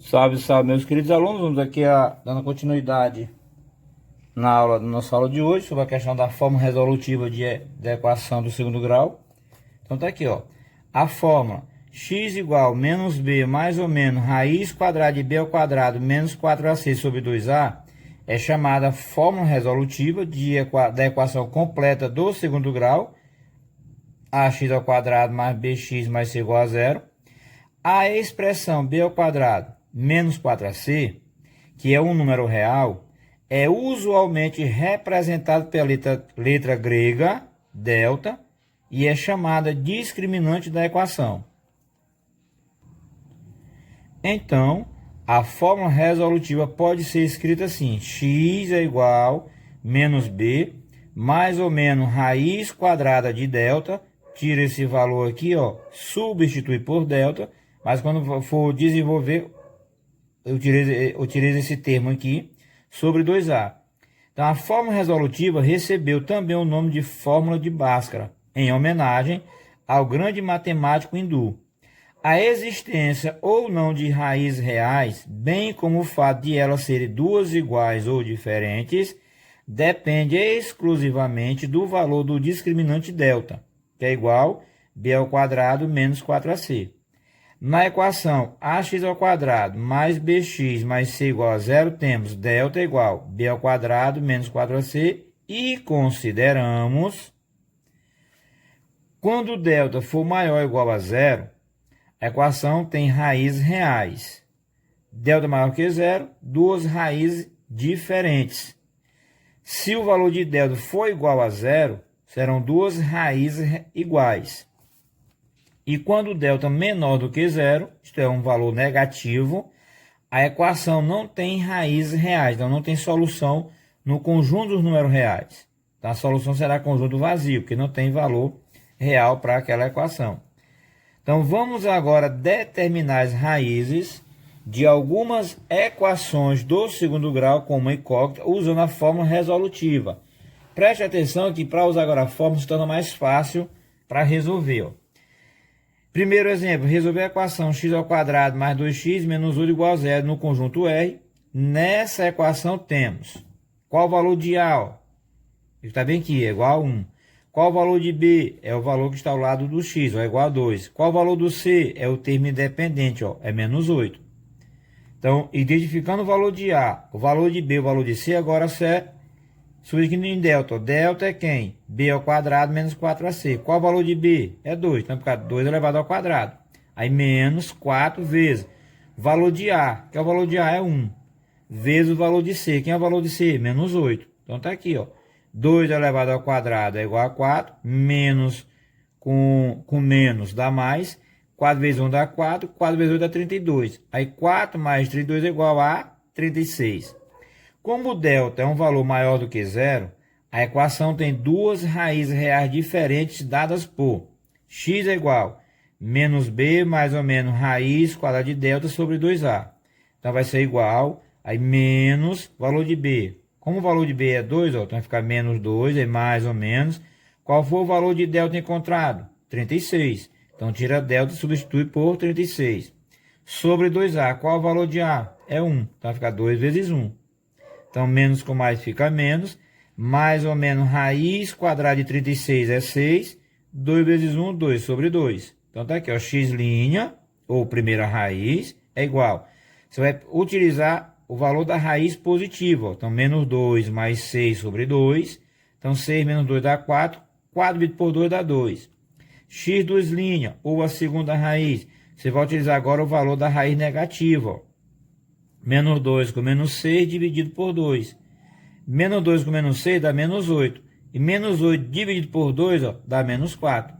Salve, salve, meus queridos alunos. Vamos aqui dando continuidade na aula, na nossa aula de hoje, sobre a questão da fórmula resolutiva da equação do segundo grau. Então tá aqui, ó. A fórmula x igual menos b mais ou menos raiz quadrada de b ao quadrado menos 4ac sobre 2a é chamada fórmula resolutiva da equação completa do segundo grau, ax ao quadrado mais bx mais c igual a zero. A expressão b ao quadrado menos 4ac, que é um número real, é usualmente representado pela letra grega, delta, e é chamada discriminante da equação. Então, a fórmula resolutiva pode ser escrita assim: x é igual menos b, mais ou menos raiz quadrada de delta, tira esse valor aqui, ó, substitui por delta, mas quando for desenvolver, utilize esse termo aqui, sobre 2a. Então, a fórmula resolutiva recebeu também o nome de fórmula de Bhaskara, em homenagem ao grande matemático hindu. A existência ou não de raízes reais, bem como o fato de elas serem duas iguais ou diferentes, depende exclusivamente do valor do discriminante delta, que é igual b ao quadrado menos 4ac. Na equação ax ao quadrado mais bx mais c igual a zero, temos delta igual b ao quadrado menos 4ac e consideramos, quando delta for maior ou igual a zero, a equação tem raízes reais. Delta maior que zero, duas raízes diferentes. Se o valor de delta for igual a zero, serão duas raízes iguais. E quando delta menor do que zero, isto é, um valor negativo, a equação não tem raízes reais, então não tem solução no conjunto dos números reais. Então a solução será conjunto vazio, porque não tem valor real para aquela equação. Então vamos agora determinar as raízes de algumas equações do segundo grau com uma incógnita usando a fórmula resolutiva. Preste atenção que para usar agora a fórmula se torna mais fácil para resolver, ó. Primeiro exemplo, resolver a equação x ao quadrado mais 2x menos 8 igual a zero no conjunto R. Nessa equação temos qual o valor de A? Ó? Está bem aqui, é igual a 1. Qual o valor de B? É o valor que está ao lado do x, ó, é igual a 2. Qual o valor do C? É o termo independente, ó, é menos 8. Então, identificando o valor de A, o valor de B, o valor de C, agora é substituindo em delta. Ó. Delta é quem? B ao quadrado menos 4ac. Qual o valor de B? É 2. Então, por causa de 2 elevado ao quadrado. Aí, menos 4 vezes o valor de A, que é o valor de A, é 1. Vezes o valor de C. Quem é o valor de C? Menos 8. Então, tá aqui, ó. 2 elevado ao quadrado é igual a 4. Menos com menos dá mais. 4 vezes 1 dá 4. 4 vezes 8 dá 32. Aí, 4 mais 32 é igual a 36. Como o delta é um valor maior do que zero, a equação tem duas raízes reais diferentes dadas por x é igual menos b mais ou menos raiz quadrada de delta sobre 2a. Então vai ser igual, aí menos valor de b. Como o valor de b é 2, ó, então vai ficar menos 2, é mais ou menos. Qual foi o valor de delta encontrado? 36. Então tira delta e substitui por 36. Sobre 2a, qual o valor de a? É 1. Então vai ficar 2 vezes 1. Então, menos com mais fica menos. Mais ou menos raiz quadrada de 36 é 6. 2 vezes 1, 2 sobre 2. Então, tá aqui, ó, x', ou primeira raiz, é igual. Você vai utilizar o valor da raiz positiva. Ó. Então, menos 2 mais 6 sobre 2. Então, 6 menos 2 dá 4. 4 dividido por 2 dá 2. x', ou a segunda raiz. Você vai utilizar agora o valor da raiz negativa, ó. Menos 2 com menos 6 dividido por 2. Menos 2 com menos 6 dá menos 8. E menos 8 dividido por 2, ó, dá menos 4.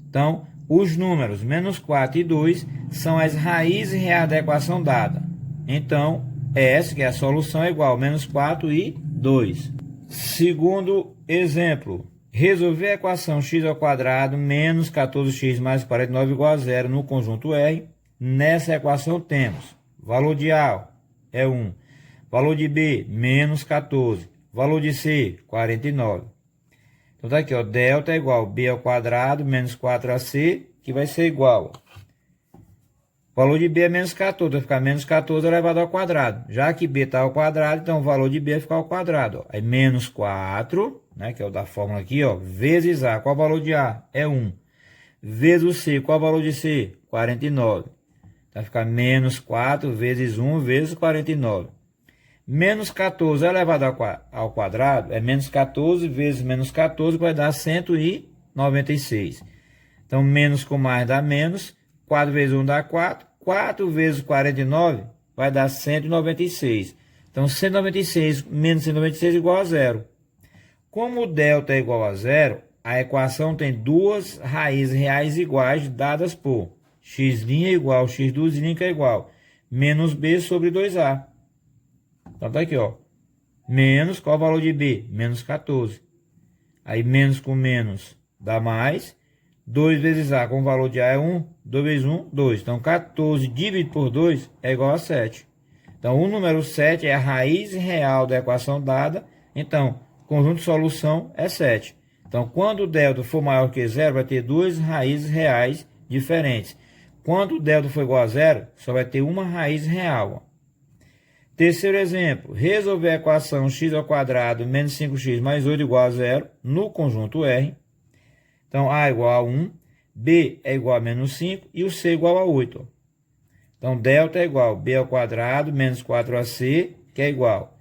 Então, os números menos 4 e 2 são as raízes reais da equação dada. Então, essa que é a solução é igual a menos 4 e 2. Segundo exemplo, resolver a equação x ao quadrado menos 14x mais 49 igual a zero no conjunto R. Nessa equação temos valor de A, é 1. Valor de B, menos 14. Valor de C, 49. Então, tá aqui, ó. Delta é igual a B ao quadrado menos 4ac, que vai ser igual O valor de B é menos 14, vai ficar menos 14 elevado ao quadrado. Já que B está ao quadrado, então o valor de B vai ficar ao quadrado. Ó. Aí menos 4, né, que é o da fórmula aqui, ó, vezes A. Qual é o valor de A? É 1. Vezes o C. Qual é o valor de C? 49. Vai ficar menos 4 vezes 1 vezes 49. Menos 14 elevado ao quadrado é menos 14 vezes menos 14, que vai dar 196. Então, menos com mais dá menos. 4 vezes 1 dá 4. 4 vezes 49 vai dar 196. Então, 196 menos 196 é igual a zero. Como o delta é igual a zero, a equação tem duas raízes reais iguais dadas por x' igual x do z' que é igual menos b sobre 2a. Então tá aqui, ó. Menos, qual é o valor de b? Menos 14. Aí menos com menos dá mais. 2 vezes a, com o valor de a é 1. 2 vezes 1, 2. Então 14 dividido por 2 é igual a 7. Então o número 7 é a raiz real da equação dada. Então, conjunto de solução é 7. Então, quando o delta for maior que zero, vai ter duas raízes reais diferentes. Quando o delta for igual a zero, só vai ter uma raiz real. Terceiro exemplo, resolver a equação x ao quadrado menos 5x mais 8 igual a zero no conjunto R. Então, A igual a 1, B é igual a menos 5 e o C igual a 8. Então, delta é igual a B ao quadrado menos 4AC, que é igual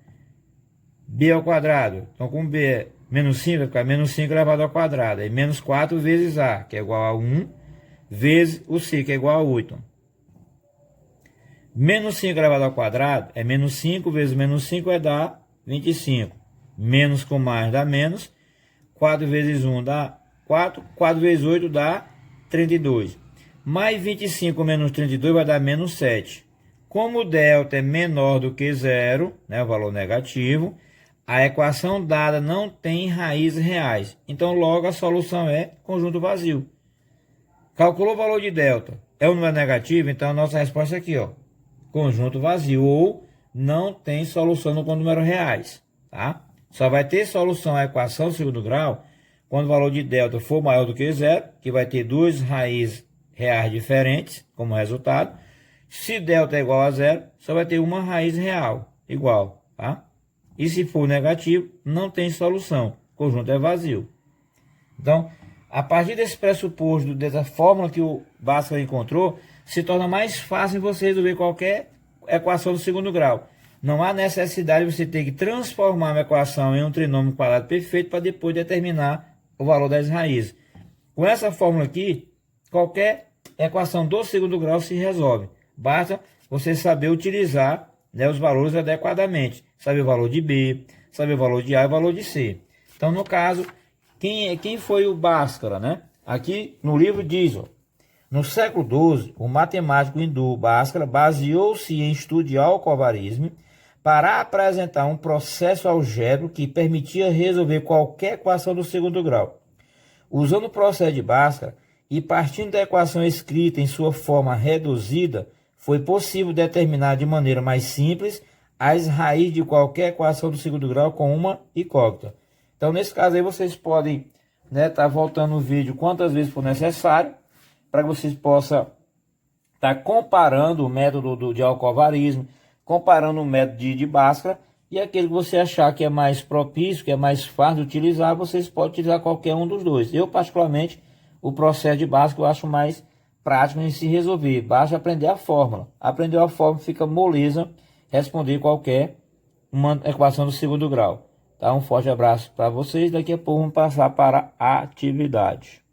B ao quadrado. Então, como B é menos 5, vai ficar menos 5 elevado ao quadrado. Aí, menos 4 vezes A, que é igual a 1, vezes o C, que é igual a 8. Menos 5 elevado ao quadrado é menos 5 vezes menos 5 vai dar 25. Menos com mais dá menos. 4 vezes 1 dá 4. 4 vezes 8 dá 32. Mais 25 menos 32 vai dar menos 7. Como o delta é menor do que zero, né, o valor negativo, a equação dada não tem raízes reais. Então, logo, a solução é conjunto vazio. Calculou o valor de delta. É um número negativo, então a nossa resposta é aqui, ó. Conjunto vazio, ou não tem solução no número reais, tá? Só vai ter solução à equação de segundo grau quando o valor de delta for maior do que zero, que vai ter duas raízes reais diferentes como resultado. Se delta é igual a zero, só vai ter uma raiz real igual, tá? E se for negativo, não tem solução, o conjunto é vazio. Então, a partir desse pressuposto, dessa fórmula que o Bhaskara encontrou, se torna mais fácil você resolver qualquer equação do segundo grau. Não há necessidade de você ter que transformar uma equação em um trinômio quadrado perfeito para depois determinar o valor das raízes. Com essa fórmula aqui, qualquer equação do segundo grau se resolve. Basta você saber utilizar, né, os valores adequadamente. Saber o valor de B, saber o valor de A e o valor de C. Então, no caso, quem foi o Bhaskara, né? Aqui no livro diz, ó, no século XII, o matemático hindu Bhaskara baseou-se em estudo de alcovarismo para apresentar um processo algébrico que permitia resolver qualquer equação do segundo grau. Usando o processo de Bhaskara e partindo da equação escrita em sua forma reduzida, foi possível determinar de maneira mais simples as raízes de qualquer equação do segundo grau com uma incógnita. Então, nesse caso aí, vocês podem, né, tá voltando o vídeo quantas vezes for necessário, para que vocês possam estar comparando o método de alcovarismo, comparando o método de Bhaskara, e aquele que você achar que é mais propício, que é mais fácil de utilizar, vocês podem utilizar qualquer um dos dois. Eu, particularmente, o processo de Bhaskara eu acho mais prático em se resolver. Basta aprender a fórmula. Aprendeu a fórmula, fica moleza responder qualquer uma equação do segundo grau. Tá? Um forte abraço para vocês. Daqui a pouco vamos passar para a atividade.